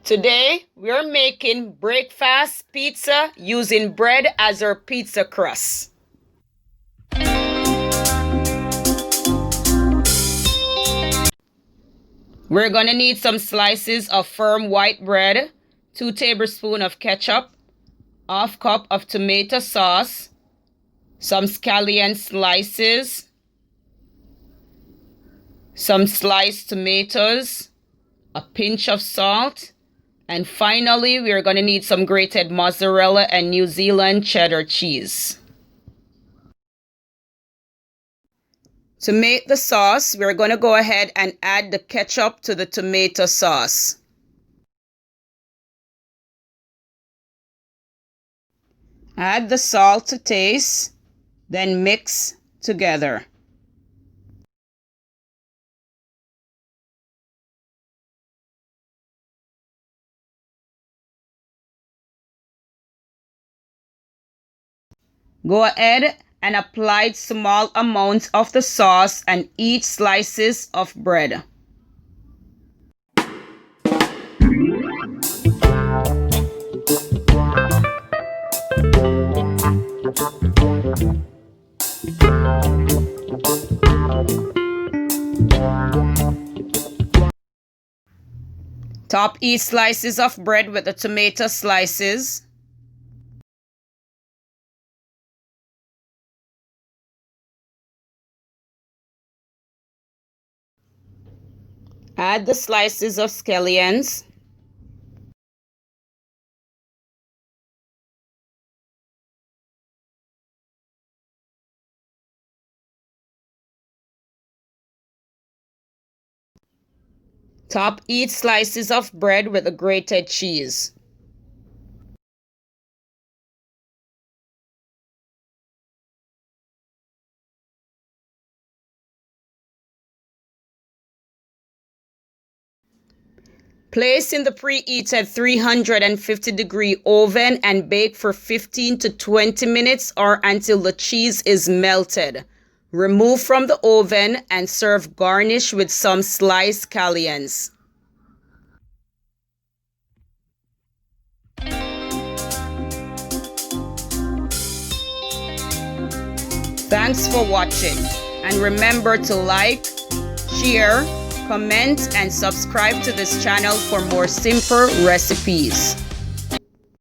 Today, we're making breakfast pizza using bread as our pizza crust. We're gonna need some slices of firm white bread, 2 tablespoons of ketchup, half cup of tomato sauce, some scallion slices, some sliced tomatoes, a pinch of salt, and finally, we're going to need some grated mozzarella and New Zealand cheddar cheese. To make the sauce, we're going to go ahead and add the ketchup to the tomato sauce. Add the salt to taste, then mix together. Go ahead and apply small amounts of the sauce on each slices of bread. Top each slices of bread with the tomato slices. Add the slices of scallions. Top each slices of bread with the grated cheese. Place in the preheated 350-degree oven and bake for 15 to 20 minutes or until the cheese is melted. Remove from the oven and serve garnished with some sliced scallions. Thanks for watching, and remember to like, share, comment, and subscribe to this channel for more simple recipes.